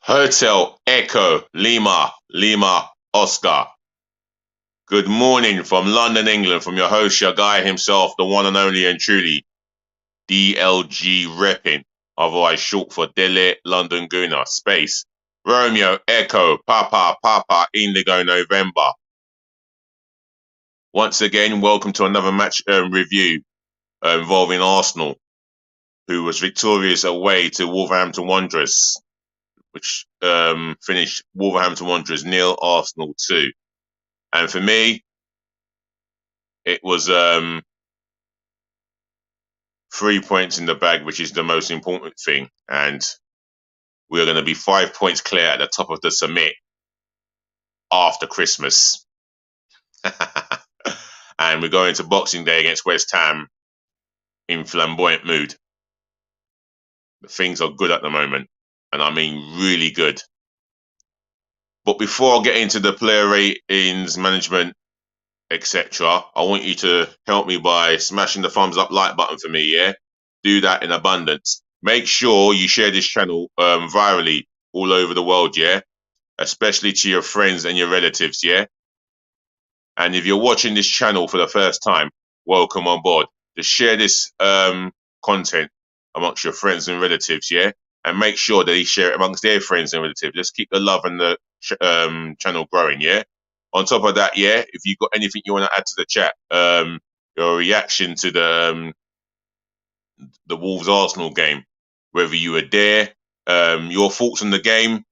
Hotel Echo Lima Lima Oscar. Good morning from London, England, from your host, your guy himself, the one and only and truly DLG Reppin, otherwise short for Dele London Gooner. Space Romeo Echo Papa Papa Indigo November. Once again, welcome to another match review involving Arsenal, who was victorious away to Wolverhampton Wanderers, which finished Wolverhampton Wanderers 0, Arsenal 2. And for me, it was 3 points in the bag, which is the most important thing. And we're going to be 5 points clear at the top of the summit after Christmas. And we're going to Boxing Day against West Ham in flamboyant mood. Things are good at the moment, and I mean really good. But before I get into the player ratings, management, etc., I want you to help me by smashing the thumbs up like button for me, yeah? Do that in abundance. Make sure you share this channel virally all over the world, yeah? Especially to your friends and your relatives, yeah? And if you're watching this channel for the first time, welcome on board. Just share this content amongst your friends and relatives, yeah? And make sure they share it amongst their friends and relatives. Let's keep the love and the channel growing, yeah? On top of that, yeah, if you've got anything you want to add to the chat, your reaction to the Wolves Arsenal game, whether you were there, your thoughts on the game,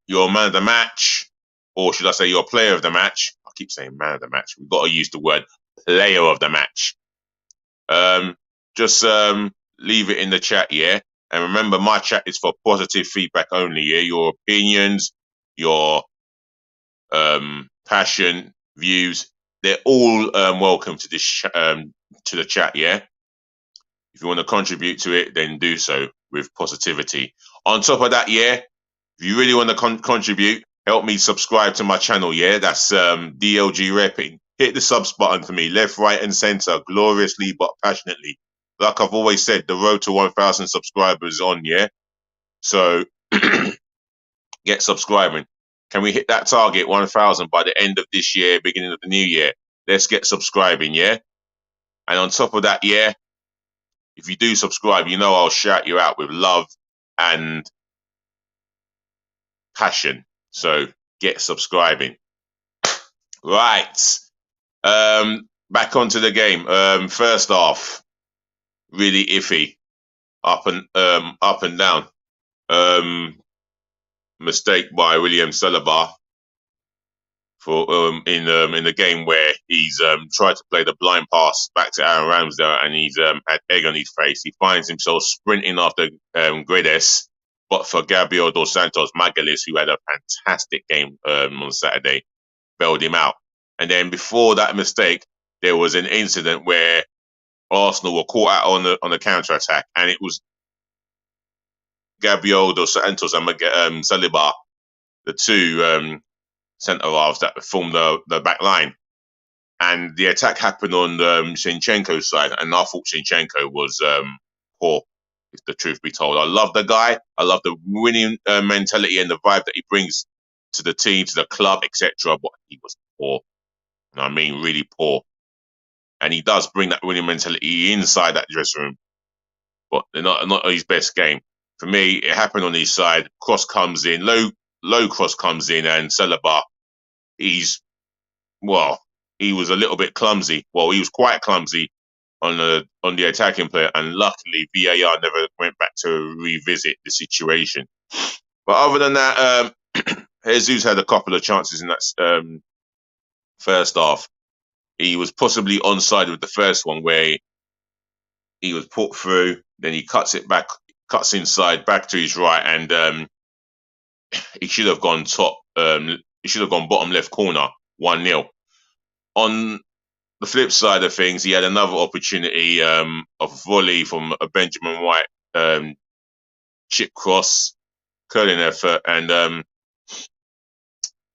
your man of the match, or should I say your player of the match? I keep saying man of the match. We've got to use the word player of the match. Just leave it in the chat, yeah? And remember, my chat is for positive feedback only, yeah? Your opinions, your passion, views, they're all welcome to this to the chat, yeah? If you want to contribute to it, then do so with positivity. On top of that, yeah, if you really want to contribute, help me subscribe to my channel, yeah? That's DLG Repping. Hit the subs button for me, left, right, and center, gloriously but passionately. Like I've always said, the road to 1,000 subscribers is on, yeah? So get subscribing. Can we hit that target, 1,000, by the end of this year, beginning of the new year? Let's get subscribing, yeah? And on top of that, yeah, if you do subscribe, you know I'll shout you out with love and passion. So get subscribing. Right. Back onto the game. First half, really iffy. Up and down. Mistake by William Saliba for in the game where he's tried to play the blind pass back to Aaron Ramsdale, and he's had egg on his face. He finds himself sprinting after Guedes, but for Gabriel dos Santos Magalhães, who had a fantastic game on Saturday, bailed him out. And then before that mistake, there was an incident where Arsenal were caught out on the counter attack, and it was Gabriel dos Santos and Saliba, the two centre halves that formed the back line. And the attack happened on Zinchenko's side, and I thought Zinchenko was poor, if the truth be told. I love the guy. I love the winning mentality and the vibe that he brings to the team, to the club, etc. But he was poor. I mean, really poor. And he does bring that winning mentality inside that dressing room. But they're not his best game. For me, it happened on his side. Cross comes in, low cross comes in, and Saliba, he was a little bit clumsy. Well, he was quite clumsy on the attacking player, and luckily VAR never went back to revisit the situation. But other than that, Jesus had a couple of chances in that first half. He was possibly onside with the first one where he was put through, then he cuts inside back to his right, and he should have gone top. He should have gone bottom left corner, 1-0. On the flip side of things, he had another opportunity, a volley from a Benjamin White chip cross, curling effort, and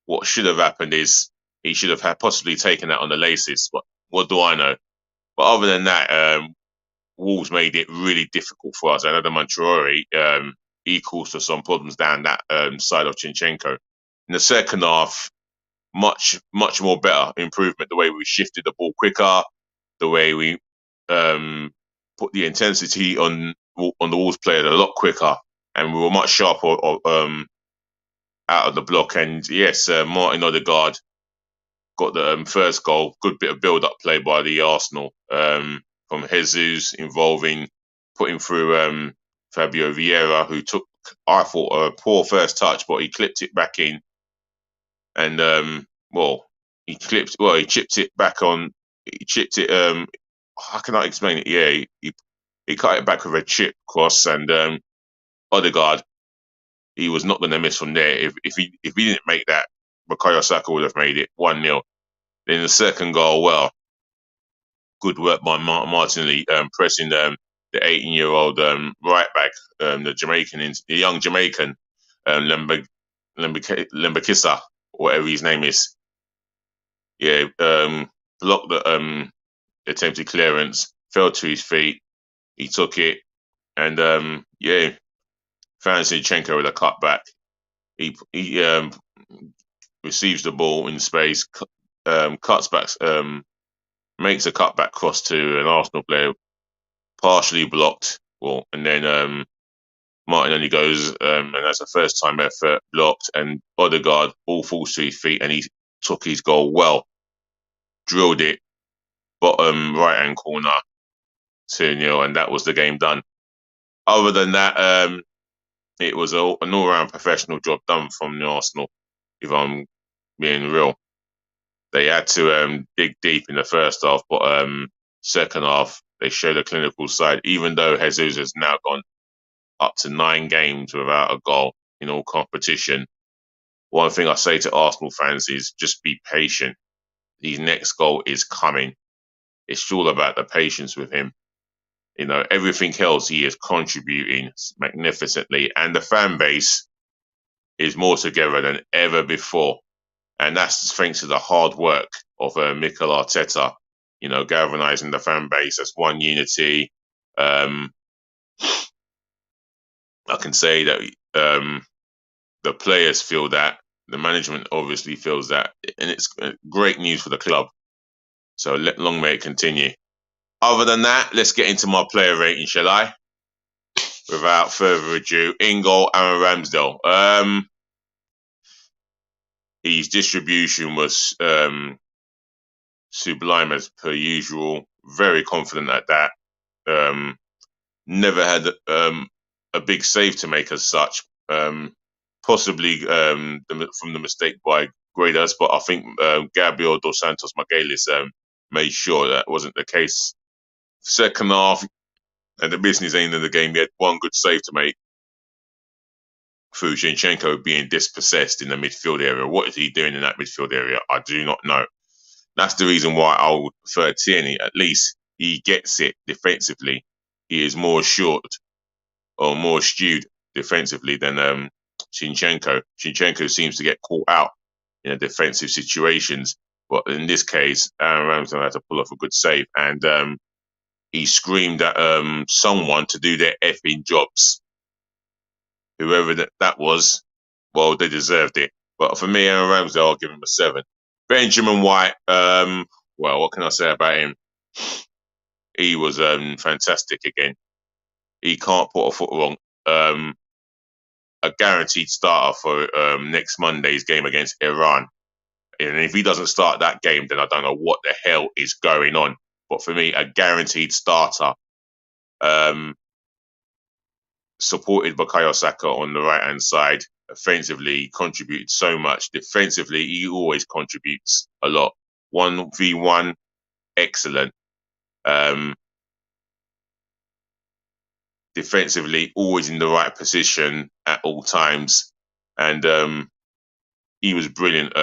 what should have happened is he should have possibly taken that on the laces. But what do I know? But other than that, Wolves made it really difficult for us. I know the Monterrey he caused us some problems down that side of Zinchenko. In the second half, much more better improvement. The way we shifted the ball quicker, the way we put the intensity on the Wolves player a lot quicker, and we were much sharper out of the block. And yes, Martin Odegaard got the first goal. Good bit of build-up play by the Arsenal from Jesus, involving putting through Fabio Vieira, who took, I thought, a poor first touch, but he clipped it back in, and he chipped it back on. He chipped it. How can I explain it? Yeah, he cut it back with a chip cross, and Odegaard, he was not going to miss from there. If he didn't make that, Bukayo Saka would have made it 1-0. Then the second goal, well, good work by Martinelli, pressing the 18-year-old right back, the young Jamaican, Lembakisa, whatever his name is. Yeah, blocked the attempted clearance, fell to his feet. He took it, and found Zinchenko with a cutback. He receives the ball in space, cuts back, makes a cutback cross to an Arsenal player, partially blocked. Well, and then Martinelli goes and that's a first time effort, blocked, and Odegaard all falls to his feet, and he took his goal well, drilled it, bottom right hand corner, 2-0, and that was the game done. Other than that, it was an all round professional job done from the Arsenal, if I'm being real. They had to dig deep in the first half, but second half they showed a clinical side. Even though Jesus has now gone up to 9 games without a goal in all competition, one thing I say to Arsenal fans is just be patient. His next goal is coming. It's all about the patience with him. You know, everything else he is contributing magnificently, and the fan base is more together than ever before. And that's thanks to the hard work of Mikel Arteta, you know, galvanizing the fan base as one unity. I can say that the players feel that, the management obviously feels that, and it's great news for the club. So long may it continue. Other than that, let's get into my player rating, shall I? Without further ado, in goal, Aaron Ramsdale. His distribution was sublime as per usual. Very confident at that. Never had a big save to make as such. Possibly from the mistake by Guedes, but I think Gabriel dos Santos Magalhães made sure that wasn't the case. Second half, at the business end of the game, he had one good save to make through Zinchenko being dispossessed in the midfield area. What is he doing in that midfield area? I do not know. That's the reason why I would prefer Tierney. At least he gets it defensively. He is more assured or more astute defensively than Zinchenko. Zinchenko seems to get caught out in defensive situations, but in this case, Aaron Ramsdale had to pull off a good save, and he screamed at someone to do their effing jobs. Whoever that was, well, they deserved it. But for me, Aaron Ramsdale, I'll give him a 7. Benjamin White, well, what can I say about him? He was fantastic again. He can't put a foot wrong. A guaranteed starter for next Monday's game against Iran. And if he doesn't start that game, then I don't know what the hell is going on. But for me, a guaranteed starter. Supported Bukayo Saka on the right-hand side. Offensively, he contributed so much. Defensively, he always contributes a lot. 1v1, excellent. Defensively, always in the right position at all times. And he was brilliant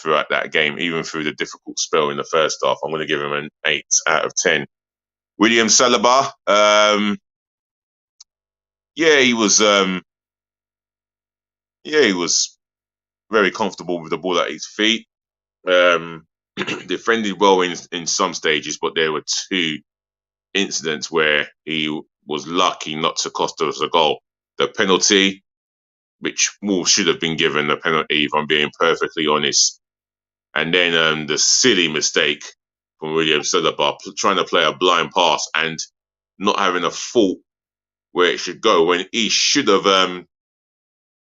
throughout that game, even through the difficult spell in the first half. I'm going to give him an 8 out of 10. William Saliba, he was very comfortable with the ball at his feet. Defended well in some stages, but there were 2 incidents where he was lucky not to cost us a goal. the penalty, which Wolves should have been given the penalty, if I'm being perfectly honest. And then the silly mistake from William Saliba, trying to play a blind pass and not having a thought where it should go when he should have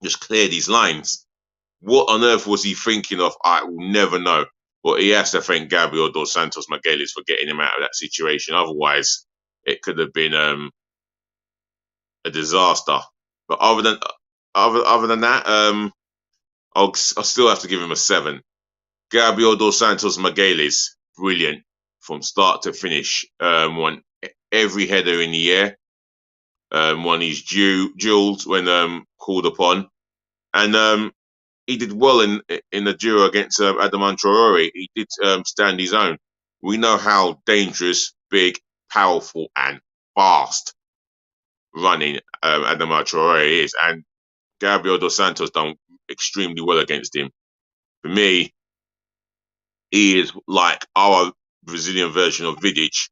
just cleared his lines. What on earth was he thinking of? I will never know. But he has to thank Gabriel dos Santos Magalhães for getting him out of that situation. Otherwise, it could have been a disaster. But other than that, I'll still have to give him a 7. Gabriel dos Santos Magalhães, brilliant from start to finish. Won every header in the air. Won his duels when called upon, and he did well in the duel against Adama Traore. He did stand his own. We know how dangerous, big, powerful, and fast running Adama Traore is, and Gabriel dos Santos done extremely well against him. For me, he is like our Brazilian version of Vidic,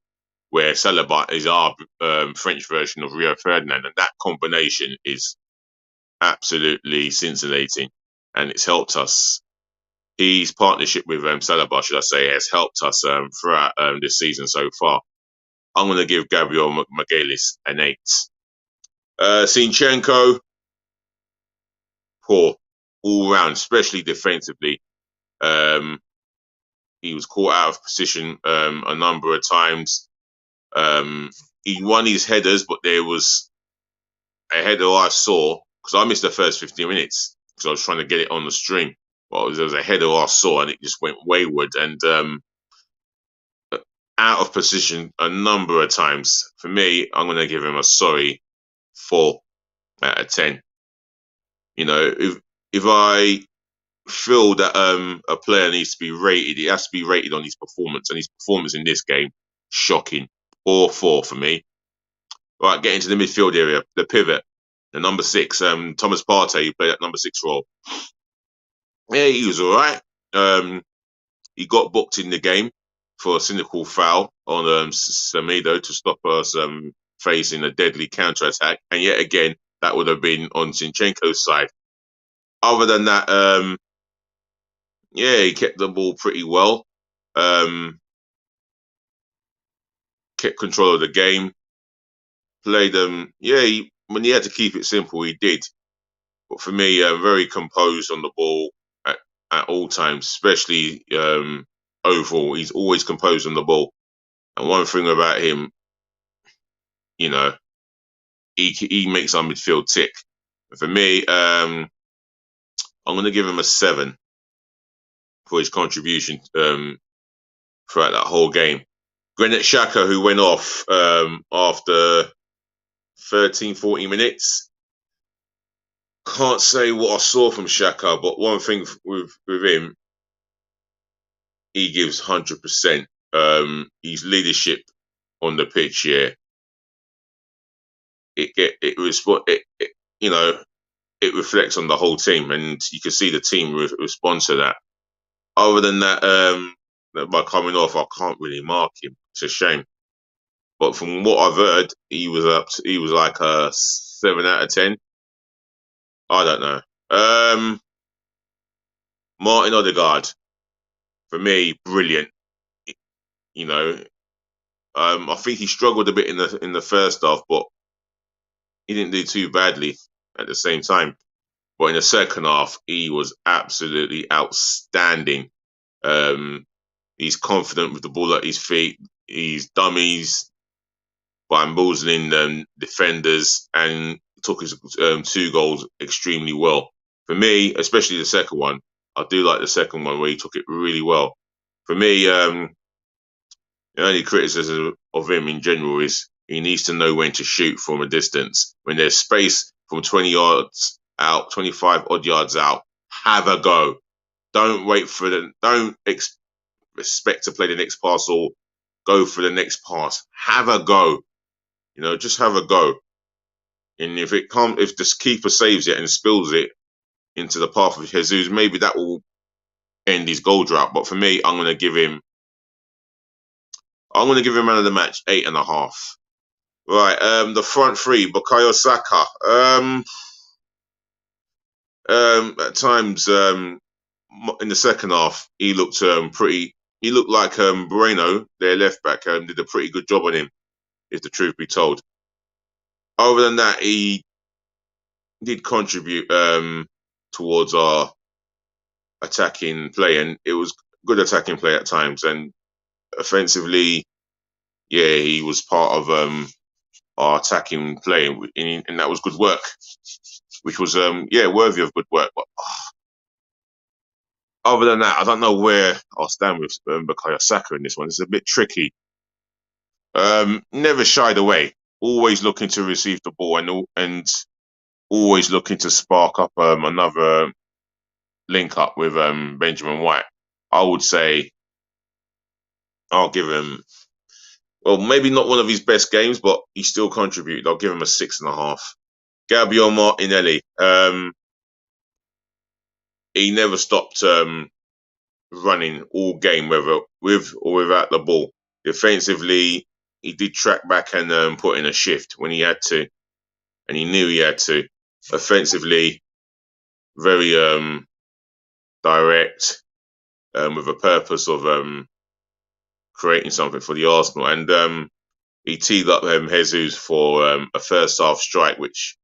where Saliba is our French version of Rio Ferdinand, and that combination is absolutely scintillating, and it's helped us. His partnership with Saliba, should I say, has helped us throughout this season so far. I'm going to give Gabriel Magalhães an 8. Zinchenko, poor all round, especially defensively. He was caught out of position a number of times. He won his headers, but there was a header I saw, because I missed the first 15 minutes because I was trying to get it on the stream. Well, there was a header I saw and it just went wayward and out of position a number of times. For me, I'm going to give him a sorry 4 out of 10. You know, if I feel that a player needs to be rated, it has to be rated on his performance, and his performance in this game, shocking. Or 4 for me. Right, getting to the midfield area, the pivot, the number 6, Thomas Partey, who played that number 6 role. Yeah, he was all right. He got booked in the game for a cynical foul on Semedo to stop us facing a deadly counter-attack. And yet again, that would have been on Zinchenko's side. Other than that, yeah, he kept the ball pretty well. Kept control of the game. Played them, when he had to keep it simple, he did. But for me, very composed on the ball at all times, especially overall. He's always composed on the ball. And one thing about him, you know, he makes our midfield tick. For me, I'm going to give him a 7 for his contribution throughout that whole game. Granit Xhaka, who went off after 13, 14 minutes. Can't say what I saw from Xhaka, but one thing with him, he gives 100%. His leadership on the pitch here, it reflects on the whole team, and you can see the team respond to that. Other than that, by coming off, I can't really mark him. It's a shame. But from what I've heard, he was like a 7 out of 10. I don't know. Martin Odegaard, for me, brilliant. You know, I think he struggled a bit in the first half, but he didn't do too badly at the same time. But in the second half, he was absolutely outstanding. He's confident with the ball at his feet. He's dummies, bamboozling defenders, and took his 2 goals extremely well. For me, especially the second one, I do like the second one where he took it really well. For me, the only criticism of him in general is he needs to know when to shoot from a distance. When there's space from 20 yards out, 25 odd yards out, have a go. Don't wait for don't expect to play the next pass or go for the next pass. Have a go. You know, just have a go. And if the keeper saves it and spills it into the path of Jesus, maybe that will end his goal drought. But for me, I'm going to give him man of the match 8.5. Right, the front three, Bukayo Saka. At times, in the second half, he looked pretty. He looked like Moreno, their left back, did a pretty good job on him, if the truth be told. Other than that, he did contribute towards our attacking play, and it was good attacking play at times. And offensively, yeah, he was part of our attacking play, and that was good work, which was worthy of good work. But other than that, I don't know where I'll stand with Bukayo Saka in this one. It's a bit tricky. Never shied away, always looking to receive the ball and always looking to spark up another link up with Benjamin White. I would say I'll give him, well, maybe not one of his best games, but he still contributed. I'll give him a 6.5. Gabriel Martinelli, he never stopped running all game, whether with or without the ball. Defensively, he did track back and put in a shift when he had to, and he knew he had to. Offensively, very direct, with a purpose of creating something for the Arsenal. And he teed up Jesus for a first half strike, which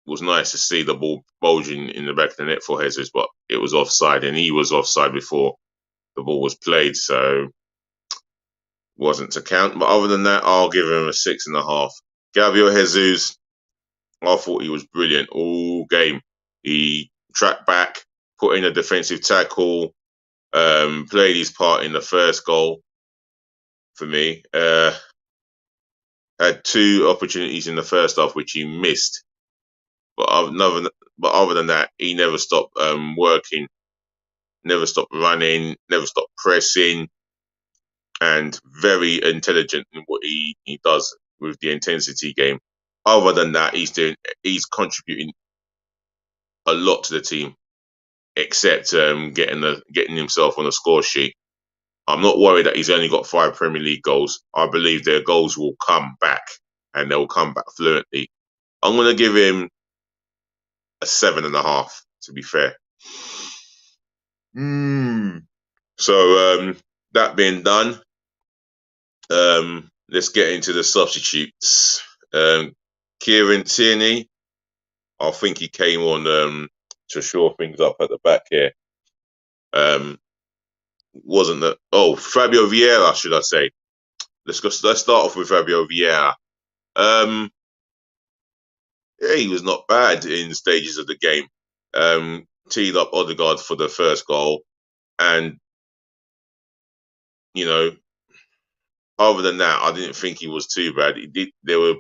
was nice to see the ball bulging in the back of the net for Jesus, but it was offside, and he was offside before the ball was played, so wasn't to count. But other than that, I'll give him a 6.5. Gabriel Jesus, I thought he was brilliant all game. He tracked back, put in a defensive tackle, played his part in the first goal for me. Had 2 opportunities in the first half which he missed, but other than that, he never stopped working, never stopped running, never stopped pressing, and very intelligent in what he does with the intensity game. Other than that, he's contributing a lot to the team, except getting himself on the score sheet. I'm not worried that he's only got 5 Premier League goals. I believe their goals will come back, and they'll come back fluently. I'm going to give him a 7.5, to be fair. So that being done, let's get into the substitutes. Kieran Tierney, I think he came on to shore things up at the back here. Wasn't that? Oh, Fabio Vieira, should I say? Let's start off with Fabio Vieira. Yeah, he was not bad in stages of the game. Teed up Odegaard for the first goal, and other than that, I didn't think he was too bad. He did. There were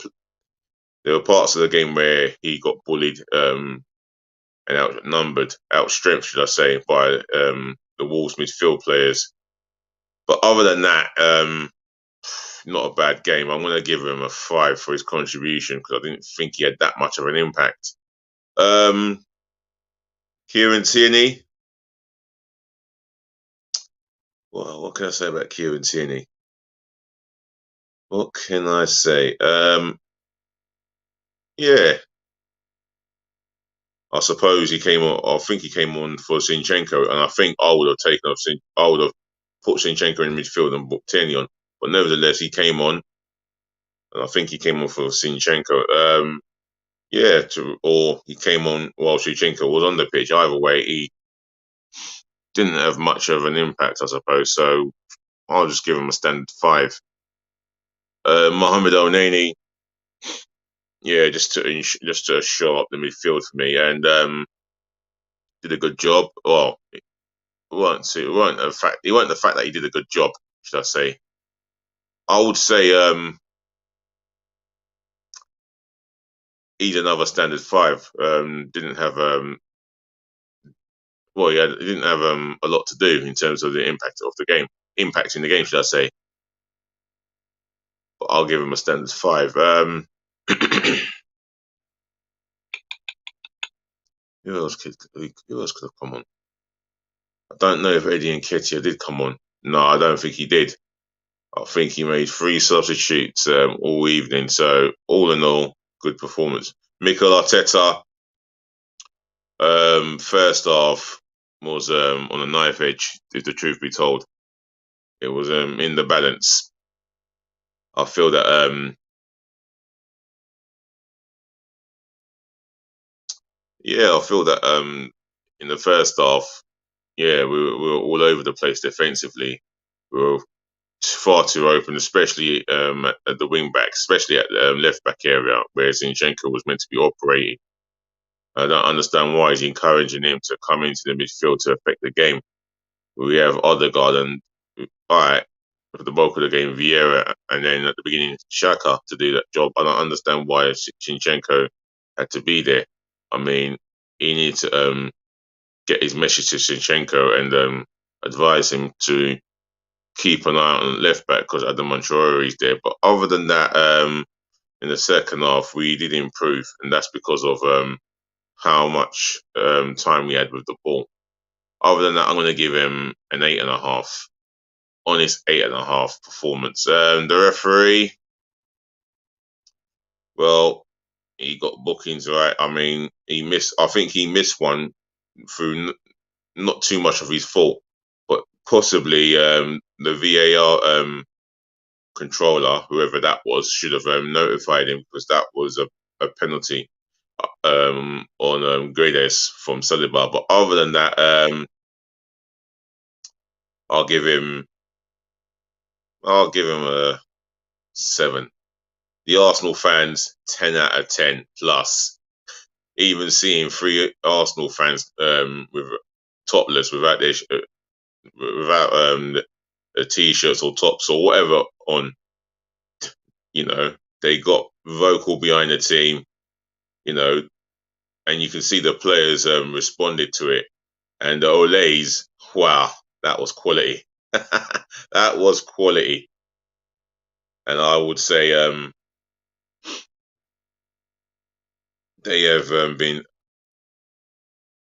parts of the game where he got bullied and outstrengthened, should I say, by the Wolves midfield players. But other than that, not a bad game. I'm going to give him a 5 for his contribution because I didn't think he had that much of an impact. Kieran Tierney. Well, what can I say about Kieran Tierney? What can I say? Yeah. I suppose he came on. I think he came on for Zinchenko, and I think I would have put Zinchenko in midfield and booked Tierney on. But nevertheless, he came on, and I think he came on for Zinchenko. Or he came on while Zinchenko was on the pitch. Either way, he didn't have much of an impact, I suppose. So I'll just give him a standard 5. Mohamed Elneny, yeah, just to show up the midfield for me, and did a good job. Well, it weren't the fact that he did a good job, should I say? I would say he's another standard 5. Didn't have he didn't have a lot to do in terms of the impact of the game, impacting the game, should I say? But I'll give him a standard 5. Who else could have come on? I don't know if Eddie Nketiah did come on. No, I don't think he did. I think he made 3 substitutes all evening. So all in all, good performance. Mikel Arteta, first half was on a knife edge. If the truth be told, it was in the balance. I feel that I feel that in the first half, we were all over the place defensively. We were far too open, especially at the wing back, especially at the left back area where Zinchenko was meant to be operating. I don't understand why he's encouraging him to come into the midfield to affect the game. We have Odegaard and all right for the bulk of the game, Vieira, and then at the beginning Xhaka to do that job. I don't understand why Zinchenko had to be there. I mean, he needs to get his message to Zinchenko and advise him to keep an eye on left back because Adam Traore is there. But other than that, in the second half, we did improve, and that's because of how much time we had with the ball. Other than that, I'm going to give him an 8.5. Honest 8.5 performance. The referee, well, he got bookings right. I mean, he missed. I think he missed one through not too much of his fault, but possibly the VAR controller, whoever that was, should have notified him because that was a penalty on Guedes from Saliba. But other than that, I'll give him a 7. The Arsenal fans, 10 out of 10 plus. Even seeing 3 Arsenal fans with topless without their without the t-shirts or tops or whatever on, they got vocal behind the team, and you can see the players responded to it. And the Olays, wow, that was quality. That was quality. And I would say they have been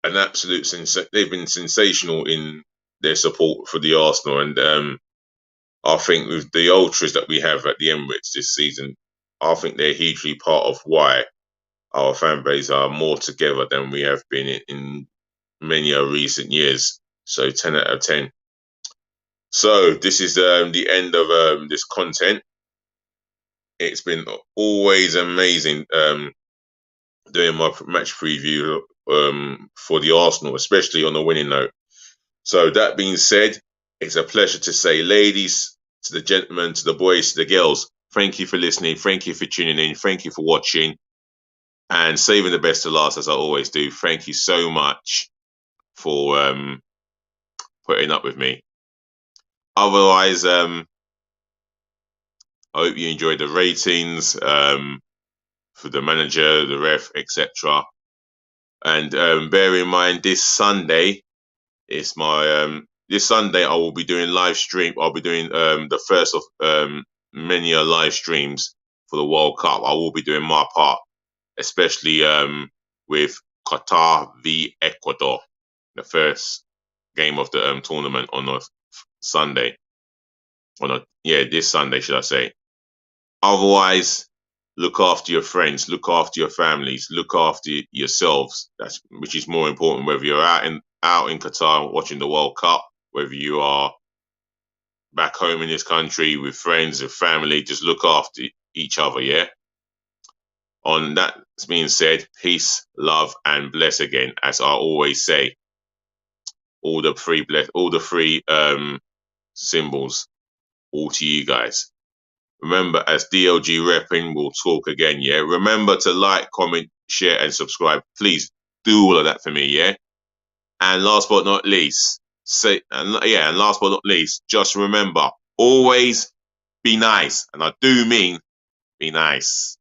an absolute they've been sensational in their support for the Arsenal, and I think with the ultras that we have at the Emirates this season, I think they're hugely part of why our fan base are more together than we have been in many recent years. So 10 out of 10. So this is the end of this content. It's been always amazing doing my match preview for the Arsenal, especially on the winning note. So that being said, it's a pleasure to say, ladies, to the gentlemen, to the boys, to the girls, thank you for listening. Thank you for tuning in. Thank you for watching and saving the best to last, as I always do. Thank you so much for putting up with me. Otherwise, I hope you enjoyed the ratings for the manager, the ref, etc. And bear in mind, this Sunday, it's my this Sunday I will be doing live stream. I'll be doing the first of many live streams for the World Cup. I will be doing my part, especially with Qatar v Ecuador, the first game of the tournament on a Sunday. This Sunday, should I say? Otherwise, look after your friends, look after your families, look after yourselves. That's which is more important. Whether you're out in Qatar watching the World Cup, whether you are back home in this country with friends and family, just look after each other. Yeah. On that being said, peace, love, and bless again, as I always say. All the three symbols, all to you guys. Remember, as DLG repping, we'll talk again, yeah? Remember to like, comment, share, and subscribe. Please do all of that for me, yeah? And last but not least, just remember, always be nice. And I do mean be nice.